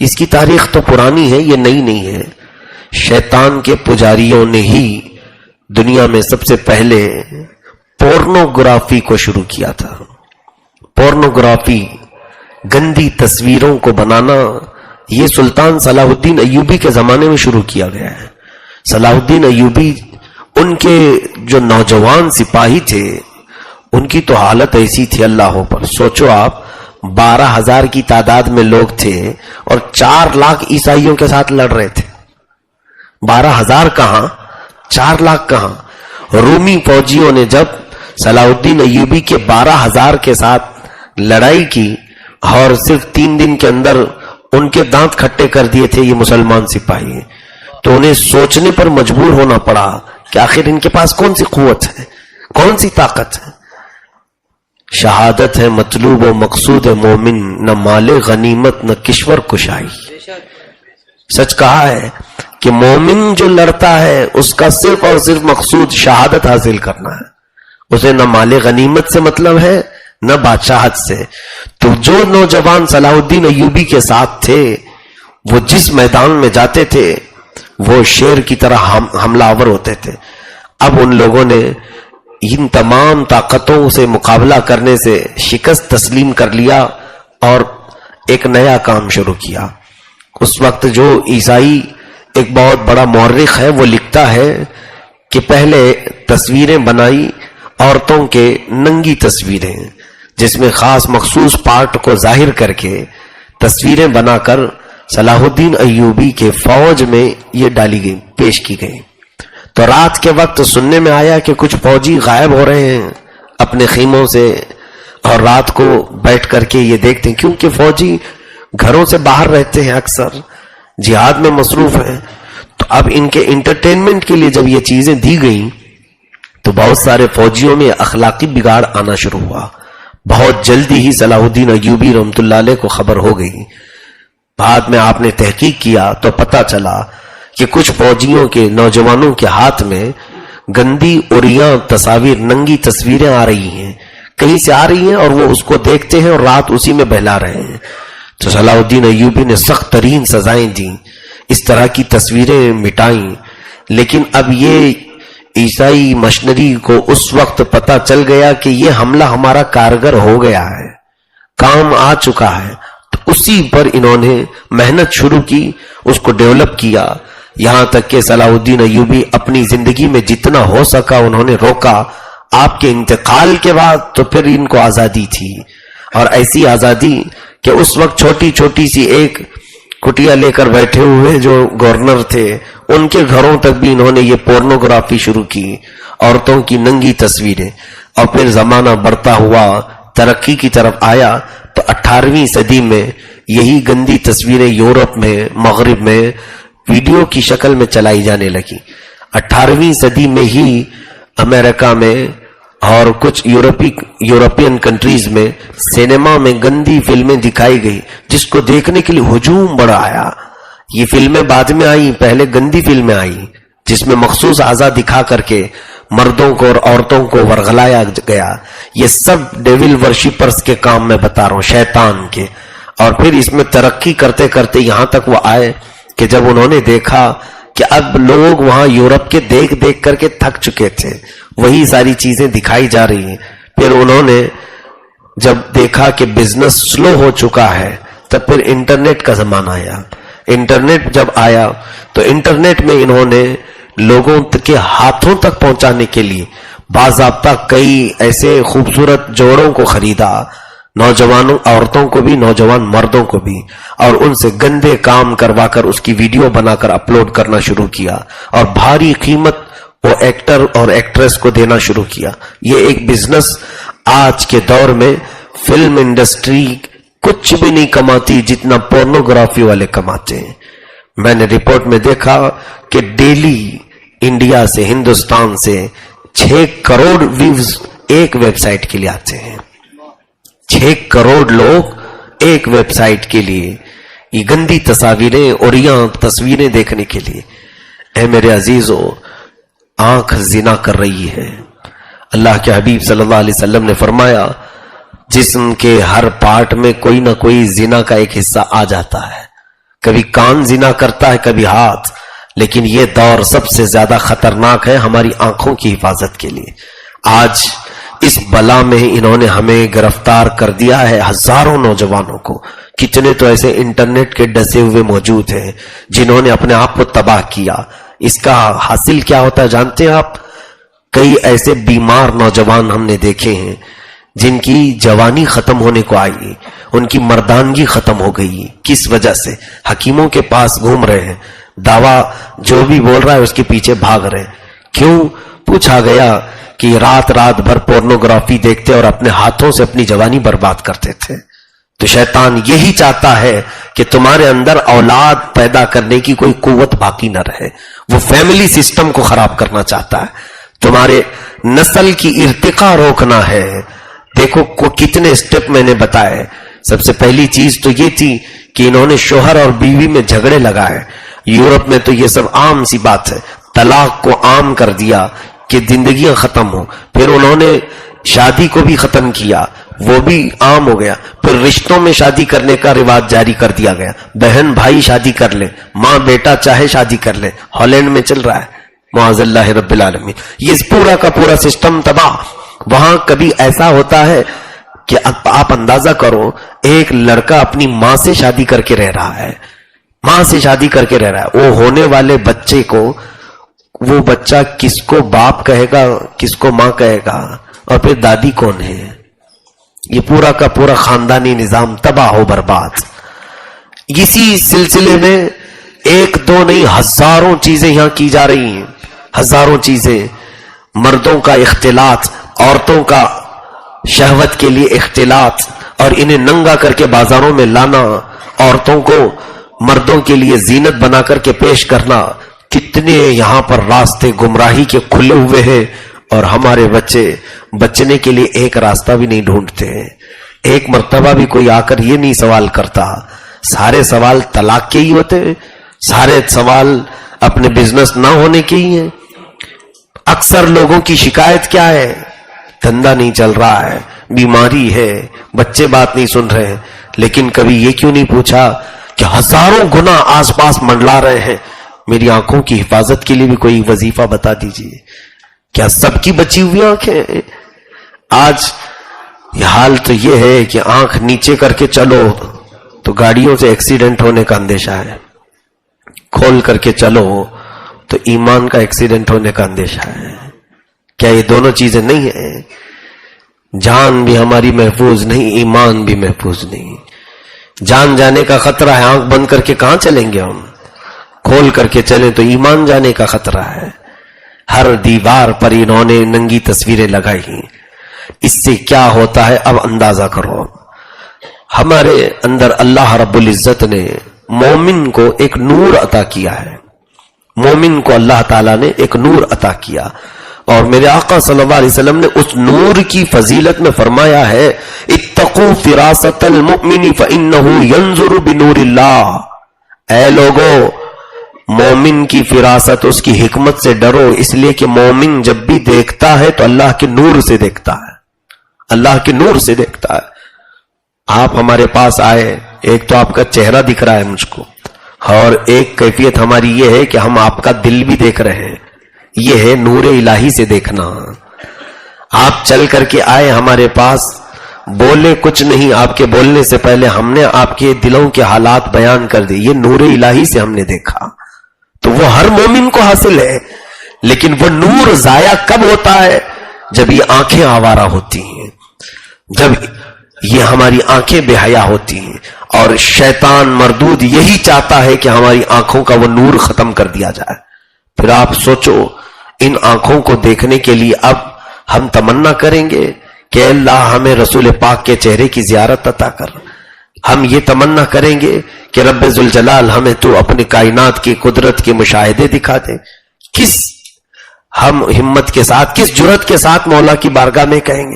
اس کی تاریخ تو پرانی ہے، یہ نئی نہیں ہے. شیطان کے پجاریوں نے ہی دنیا میں سب سے پہلے پورنوگرافی کو شروع کیا تھا. پورنوگرافی، گندی تصویروں کو بنانا، یہ سلطان صلاح الدین ایوبی کے زمانے میں شروع کیا گیا ہے. صلاح الدین ایوبی، ان کے جو نوجوان سپاہی تھے ان کی تو حالت ایسی تھی اللہ پر. سوچو آپ، 12,000 کی تعداد میں لوگ تھے اور 4 لاکھ عیسائیوں کے ساتھ لڑ رہے تھے. 12,000 کہاں، 4 لاکھ کہاں. رومی فوجیوں نے جب صلاح الدین ایوبی کے 12,000 کے ساتھ لڑائی کی اور صرف 3 دن کے اندر ان کے دانت کھٹے کر دیے تھے یہ مسلمان سپاہی، تو انہیں سوچنے پر مجبور ہونا پڑا کہ آخر ان کے پاس کون سی قوت ہے، کون سی طاقت ہے. شہادت ہے مطلوب و مقصود مومن، نہ مال غنیمت نہ کشور کشائی. سچ کہا ہے کہ مومن جو لڑتا ہے اس کا صرف اور صرف مقصود شہادت حاصل کرنا ہے. اسے نہ مال غنیمت سے مطلب ہے نہ بادشاہت سے. تو جو نوجوان صلاح الدین ایوبی کے ساتھ تھے وہ جس میدان میں جاتے تھے وہ شیر کی طرح حملہ آور ہوتے تھے. اب ان لوگوں نے ان تمام طاقتوں سے مقابلہ کرنے سے شکست تسلیم کر لیا اور ایک نیا کام شروع کیا. اس وقت جو عیسائی ایک بہت بڑا مورخ ہے وہ لکھتا ہے کہ پہلے تصویریں بنائی عورتوں کے ننگی تصویریں، جس میں خاص مخصوص پارٹ کو ظاہر کر کے تصویریں بنا کر صلاح الدین ایوبی کے فوج میں یہ ڈالی گئی، پیش کی گئی. تو رات کے وقت سننے میں آیا کہ کچھ فوجی غائب ہو رہے ہیں اپنے خیموں سے، اور رات کو بیٹھ کر کے یہ دیکھتے ہیں، کیونکہ فوجی گھروں سے باہر رہتے ہیں، اکثر جہاد میں مصروف ہیں. تو اب ان کے انٹرٹینمنٹ کے لیے جب یہ چیزیں دی گئیں تو بہت سارے فوجیوں میں اخلاقی بگاڑ آنا شروع ہوا. بہت جلدی ہی صلاح الدین ایوبی رحمۃ اللہ علیہ کو خبر ہو گئی. بعد میں آپ نے تحقیق کیا تو پتا چلا کہ کچھ فوجیوں کے نوجوانوں کے ہاتھ میں گندی عریاں تصاویر، ننگی تصویریں آ رہی ہیں، کہیں سے آ رہی ہیں اور وہ اس کو دیکھتے ہیں اور رات اسی میں بہلا رہے ہیں. تو صلاح الدین ایوبی نے سخت ترین سزائیں دیں، اس طرح کی تصویریں مٹائیں. لیکن اب یہ عیسائی مشنری کو اس وقت پتا چل گیا کہ یہ حملہ ہمارا کارگر ہو گیا ہے، کام آ چکا ہے. تو اسی پر انہوں نے محنت شروع کی، اس کو ڈیولپ کیا، یہاں تک کہ صلاح الدین ایوبی اپنی زندگی میں جتنا ہو سکا انہوں نے روکا. آپ کے انتقال کے بعد تو پھر ان کو آزادی تھی، اور ایسی آزادی کہ اس وقت چھوٹی چھوٹی سی ایک کٹیا لے کر بیٹھے ہوئے جو گورنر تھے ان کے گھروں تک بھی انہوں نے یہ پورنوگرافی شروع کی، عورتوں کی ننگی تصویریں. اور پھر زمانہ بڑھتا ہوا ترقی کی طرف آیا تو 18ویں صدی میں یہی گندی تصویریں یورپ میں، مغرب میں ویڈیو کی شکل میں چلائی جانے لگی. 18ویں صدی میں ہی امریکہ میں اور کچھ یورپین کنٹریز میں سینما میں گندی فلمیں دکھائی گئی، جس کو دیکھنے کے لیے ہجوم بڑا آیا. یہ فلمیں بعد میں آئیں، پہلے گندی فلمیں آئیں جس میں مخصوص اعضاء دکھا کر کے مردوں کو اور عورتوں کو ورغلایا گیا. یہ سب ڈیول ورشپرز کے کام میں بتا رہا ہوں، شیطان کے. اور پھر اس میں ترقی کرتے کرتے یہاں تک وہ آئے کہ جب انہوں نے دیکھا کہ اب لوگ وہاں یورپ کے دیکھ دیکھ کر کے تھک چکے تھے، وہی ساری چیزیں دکھائی جا رہی ہیں. پھر انہوں نے جب دیکھا کہ بزنس سلو ہو چکا ہے تب پھر انٹرنیٹ کا زمانہ آیا. انٹرنیٹ جب آیا تو انٹرنیٹ میں انہوں نے لوگوں کے ہاتھوں تک پہنچانے کے لیے باضابطہ کئی ایسے خوبصورت جوڑوں کو خریدا، نوجوانوں عورتوں کو بھی، نوجوان مردوں کو بھی، اور ان سے گندے کام کروا کر اس کی ویڈیو بنا کر اپلوڈ کرنا شروع کیا، اور بھاری قیمت وہ ایکٹر اور ایکٹریس کو دینا شروع کیا. یہ ایک بزنس آج کے دور میں فلم انڈسٹری کچھ بھی نہیں کماتی جتنا پورنوگرافی والے کماتے ہیں. میں نے رپورٹ میں دیکھا کہ ڈیلی انڈیا سے، ہندوستان سے 6 کروڑ ویوز ایک ویب سائٹ کے لیے آتے ہیں. 6 کروڑ لوگ ایک ویب سائٹ کے لیے یہ گندی تصاویریں اور تصویریں دیکھنے کے لیے. اے میرے عزیزو، آنکھ زنا کر رہی ہے. اللہ کے حبیب صلی اللہ علیہ وسلم نے فرمایا جسم کے ہر پارٹ میں کوئی نہ کوئی زنا کا ایک حصہ آ جاتا ہے. کبھی کان زنا کرتا ہے، کبھی ہاتھ، لیکن یہ دور سب سے زیادہ خطرناک ہے ہماری آنکھوں کی حفاظت کے لیے۔ آج اس بلا میں انہوں نے ہمیں گرفتار کر دیا ہے، ہزاروں نوجوانوں کو۔ کتنے تو ایسے انٹرنیٹ کے ڈسے ہوئے موجود ہیں جنہوں نے اپنے آپ کو تباہ کیا۔ اس کا حاصل کیا ہوتا ہے جانتے ہیں آپ؟ کئی ایسے بیمار نوجوان ہم نے دیکھے ہیں جن کی جوانی ختم ہونے کو آئی، ان کی مردانگی ختم ہو گئی۔ کس وجہ سے؟ حکیموں کے پاس گھوم رہے ہیں، دعویٰ جو بھی بول رہا ہے اس کے پیچھے بھاگ رہے ہیں۔ کیوں؟ پوچھا گیا کہ رات رات بھر پورنوگرافی دیکھتے اور اپنے ہاتھوں سے اپنی جوانی برباد کرتے تھے۔ تو شیطان یہی چاہتا ہے کہ تمہارے اندر اولاد پیدا کرنے کی کوئی قوت باقی نہ رہے، وہ فیملی سسٹم کو خراب کرنا چاہتا ہے، تمہارے نسل کی ارتقاء روکنا ہے۔ دیکھو کتنے سٹیپ میں نے بتائے۔ سب سے پہلی چیز تو یہ تھی کہ انہوں نے شوہر اور بیوی میں جھگڑے لگائے۔ یورپ میں تو یہ سب عام سی بات ہے، طلاق کو عام کر دیا کہ زندگیاں ختم ہو۔ پھر انہوں نے شادی کو بھی ختم کیا، وہ بھی عام ہو گیا۔ پھر رشتوں میں شادی کرنے کا رواج جاری کر دیا گیا، بہن بھائی شادی کر لے، ماں بیٹا چاہے شادی کر لے۔ ہالینڈ میں چل رہا ہے، معاذ اللہ رب العالمین۔ یہ پورا کا پورا سسٹم تباہ۔ وہاں کبھی ایسا ہوتا ہے کہ آپ اندازہ کرو، ایک لڑکا اپنی ماں سے شادی کر کے رہ رہا ہے، ماں سے شادی کر کے رہ رہا ہے۔ وہ ہونے والے بچے کو، وہ بچہ کس کو باپ کہے گا، کس کو ماں کہے گا، اور پھر دادی کون ہے؟ یہ پورا کا پورا خاندانی نظام تباہ ہو برباد۔ اسی سلسلے میں ایک دو نہیں، ہزاروں چیزیں یہاں کی جا رہی ہیں، ہزاروں چیزیں۔ مردوں کا اختلاط، عورتوں کا شہوت کے لیے اختلاط، اور انہیں ننگا کر کے بازاروں میں لانا، عورتوں کو مردوں کے لیے زینت بنا کر کے پیش کرنا۔ کتنے یہاں پر راستے گمراہی کے کھلے ہوئے ہیں، اور ہمارے بچے بچنے کے لیے ایک راستہ بھی نہیں ڈھونڈتے ہیں۔ ایک مرتبہ بھی کوئی آ کر یہ نہیں سوال کرتا۔ سارے سوال طلاق کے ہی ہوتے ہیں، سارے سوال اپنے بزنس نہ ہونے کے ہی ہیں۔ اکثر لوگوں کی شکایت کیا ہے؟ دھندا نہیں چل رہا ہے، بیماری ہے، بچے بات نہیں سن رہے ہیں۔ لیکن کبھی یہ کیوں نہیں پوچھا کہ ہزاروں گناہ آس پاس منڈلا رہے ہیں، میری آنکھوں کی حفاظت کے لیے بھی کوئی وظیفہ بتا دیجیے۔ کیا سب کی بچی ہوئی آنکھیں؟ آج یہ حال تو یہ ہے کہ آنکھ نیچے کر کے چلو تو گاڑیوں سے ایکسیڈنٹ ہونے کا اندیشہ ہے، کھول کر کے چلو تو ایمان کا ایکسیڈنٹ ہونے کا اندیشہ ہے۔ کیا یہ دونوں چیزیں نہیں ہیں؟ جان بھی ہماری محفوظ نہیں، ایمان بھی محفوظ نہیں۔ جان جانے کا خطرہ ہے، آنکھ بند کر کے کہاں چلیں گے ہم؟ کھول کر کے چلیں تو ایمان جانے کا خطرہ ہے۔ ہر دیوار پر انہوں نے ننگی تصویریں لگائی۔ اس سے کیا ہوتا ہے اب اندازہ کرو۔ ہمارے اندر اللہ رب العزت نے مومن کو ایک نور عطا کیا ہے، مومن کو اللہ تعالیٰ نے ایک نور عطا کیا، اور میرے آقا صلی اللہ علیہ وسلم نے اس نور کی فضیلت میں فرمایا ہے اتقوا فراست المؤمن فإنه ينظر بنور اللہ۔ اے لوگو، مومن کی فراست، اس کی حکمت سے ڈرو، اس لیے کہ مومن جب بھی دیکھتا ہے تو اللہ کے نور سے دیکھتا ہے، اللہ کے نور سے دیکھتا ہے۔ آپ ہمارے پاس آئے، ایک تو آپ کا چہرہ دکھ رہا ہے مجھ کو، اور ایک کیفیت ہماری یہ ہے کہ ہم آپ کا دل بھی دیکھ رہے ہیں۔ یہ ہے نور الہی سے دیکھنا۔ آپ چل کر کے آئے ہمارے پاس، بولے کچھ نہیں، آپ کے بولنے سے پہلے ہم نے آپ کے دلوں کے حالات بیان کر دی، یہ نور الہی سے ہم نے دیکھا۔ تو وہ ہر مومن کو حاصل ہے، لیکن وہ نور ضائع کب ہوتا ہے؟ جب یہ آنکھیں آوارہ ہوتی ہیں، جب یہ ہماری آنکھیں بے حیا ہوتی ہیں، اور شیطان مردود یہی چاہتا ہے کہ ہماری آنکھوں کا وہ نور ختم کر دیا جائے۔ پھر آپ سوچو، ان آنکھوں کو دیکھنے کے لیے اب ہم تمنا کریں گے کہ اللہ ہمیں رسول پاک کے چہرے کی زیارت عطا کر۔ ہم یہ تمنا کریں گے کہ رب ذوالجلال ہمیں تو اپنی کائنات کی قدرت کے مشاہدے دکھا دے۔ کس ہم ہمت کے ساتھ، کس جرأت کے ساتھ مولا کی بارگاہ میں کہیں گے؟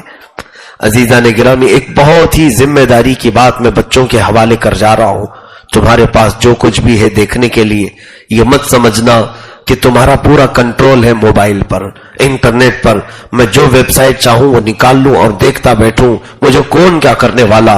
عزیزان گرامی، ایک بہت ہی ذمہ داری کی بات میں بچوں کے حوالے کر جا رہا ہوں۔ تمہارے پاس جو کچھ بھی ہے دیکھنے کے لیے، یہ مت سمجھنا کہ تمہارا پورا کنٹرول ہے موبائل پر، انٹرنیٹ پر۔ میں جو ویب سائٹ چاہوں وہ نکال لوں اور دیکھتا بیٹھوں، مجھے کون کیا کرنے والا۔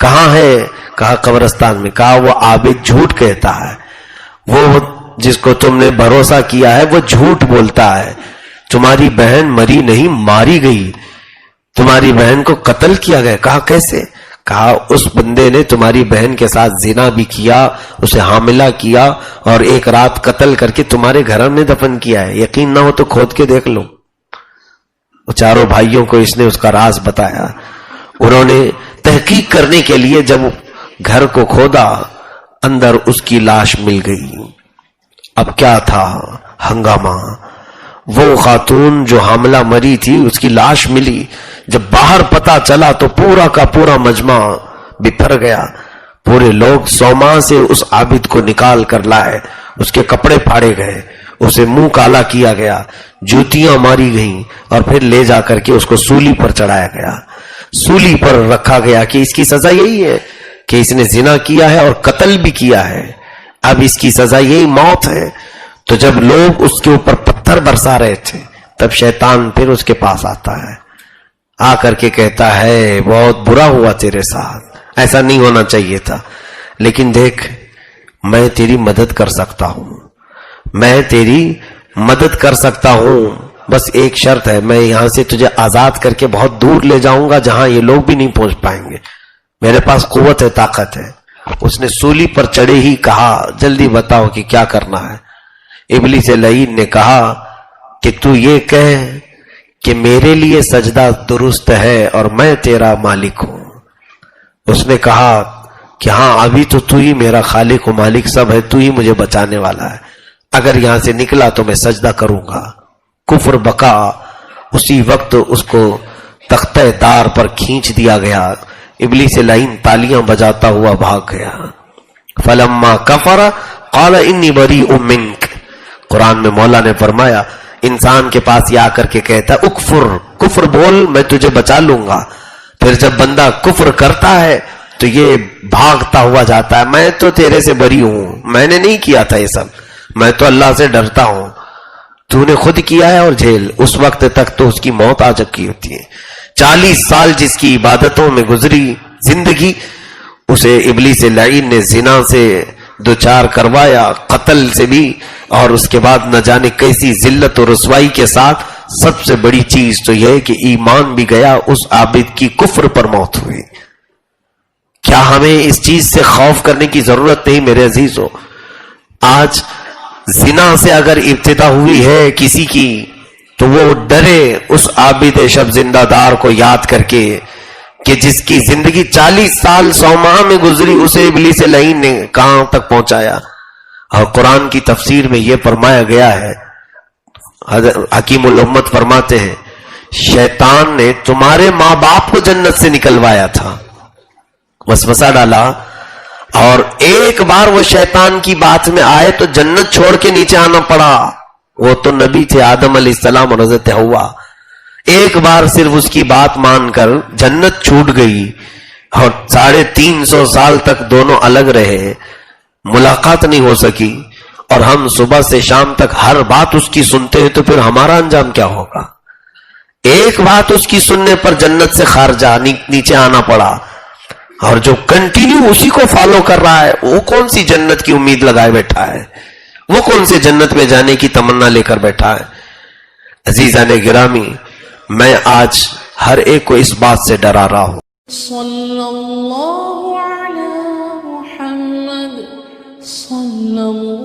کہاں ہے؟ کہا قبرستان میں. کہا وہ عابد جھوٹ کہتا ہے، وہ جس کو تم نے بھروسہ کیا ہے وہ جھوٹ بولتا ہے. تمہاری بہن مری نہیں، ماری گئی، تمہاری بہن کو قتل کیا گیا. کہا کیسے؟ کہا اس بندے نے تمہاری بہن کے ساتھ زنا بھی کیا، اسے حاملہ کیا اور ایک رات قتل کر کے تمہارے گھر میں دفن کیا ہے. یقین نہ ہو تو کھود کے دیکھ لو. وہ چاروں بھائیوں کو اس نے اس کا راز بتایا. انہوں نے تحقیق کرنے کے لیے جب گھر کو کھودا، اندر اس کی لاش مل گئی. اب کیا تھا ہنگامہ. وہ خاتون جو حاملہ مری تھی اس کی لاش ملی. جب باہر پتا چلا تو پورا کا پورا مجمع بکھر گیا. پورے لوگ سوما سے اس عابد کو نکال کر لائے، اس کے کپڑے پھاڑے گئے، اسے منہ کالا کیا گیا، جوتیاں ماری گئیں اور پھر لے جا کر کے اس کو سولی پر چڑھایا گیا. سولی پر رکھا گیا کہ اس کی سزا یہی ہے کہ اس نے زنا کیا ہے اور قتل بھی کیا ہے، اب اس کی سزا یہی موت ہے. تو جب لوگ اس کے اوپر پتھر برسا رہے تھے تب شیطان پھر اس کے پاس آتا ہے، آ کر کے کہتا ہے بہت برا ہوا تیرے ساتھ، ایسا نہیں ہونا چاہیے تھا، لیکن دیکھ میں تیری مدد کر سکتا ہوں، میں تیری مدد کر سکتا ہوں. بس ایک شرط ہے، میں یہاں سے تجھے آزاد کر کے بہت دور لے جاؤں گا جہاں یہ لوگ بھی نہیں پہنچ پائیں گے. میرے پاس قوت ہے، طاقت ہے. اس نے سولی پر چڑھے ہی کہا جلدی بتاؤ کہ کیا کرنا ہے. ابلیس لعین نے کہا کہ تو یہ کہہ کہ میرے لیے سجدہ درست ہے اور میں تیرا مالک ہوں. اس نے کہا کہ ہاں ابھی تو ہی میرا خالق و مالک سب ہے، تو ہی مجھے بچانے والا ہے، اگر یہاں سے نکلا تو میں سجدہ کروں گا. کفر بکا. اسی وقت اس کو تختہ دار پر کھینچ دیا گیا. ابلیس لعین تالیاں بجاتا ہوا بھاگ گیا. فلما کفر قال انی بریء منک. قرآن میں مولا نے فرمایا انسان کے پاس یہ آ کر کے کہتا ہے اکفر، کفر بول میں تجھے بچا لوں گا. پھر جب بندہ کفر کرتا ہے تو یہ بھاگتا ہوا جاتا ہے میں تو تیرے سے بری ہوں، میں نے نہیں کیا تھا یہ سب، میں تو اللہ سے ڈرتا ہوں، تو نے خود کیا ہے اور جھیل. اس وقت تک تو اس کی موت آ چکی ہوتی ہے. 40 سال جس کی عبادتوں میں گزری زندگی، اسے ابلیس لعین نے زنا سے دوچار کروایا، قتل سے بھی، اور اس کے بعد نہ جانے کیسی ذلت و رسوائی کے ساتھ. سب سے بڑی چیز تو یہ کہ ایمان بھی گیا، اس عابد کی کفر پر موت ہوئی. کیا ہمیں اس چیز سے خوف کرنے کی ضرورت نہیں میرے عزیزو؟ آج زنا سے اگر ابتدا ہوئی ہے کسی کی تو وہ ڈرے اس عابد شب زندہ دار کو یاد کر کے کہ جس کی زندگی 40 سال 100 ماہ میں گزری، اسے ابلیس لعین نے کہاں تک پہنچایا. اور قرآن کی تفسیر میں یہ فرمایا گیا ہے، حضرت حکیم الامت فرماتے ہیں شیطان نے تمہارے ماں باپ کو جنت سے نکلوایا تھا، وسوسہ ڈالا، اور ایک بار وہ شیطان کی بات میں آئے تو جنت چھوڑ کے نیچے آنا پڑا. وہ تو نبی تھے آدم علیہ السلام اور حضرت حوا. ایک بار صرف اس کی بات مان کر جنت چھوٹ گئی اور 350 سال تک دونوں الگ رہے، ملاقات نہیں ہو سکی. اور ہم صبح سے شام تک ہر بات اس کی سنتے ہیں تو پھر ہمارا انجام کیا ہوگا؟ ایک بات اس کی سننے پر جنت سے خارجہ نیچے آنا پڑا، اور جو کنٹینیو اسی کو فالو کر رہا ہے وہ کون سی جنت کی امید لگائے بیٹھا ہے، وہ کون سے جنت میں جانے کی تمنا لے کر بیٹھا ہے؟ عزیزان گرامی، میں آج ہر ایک کو اس بات سے ڈرا رہا ہوں. صلی اللہ علی محمد صلی اللہ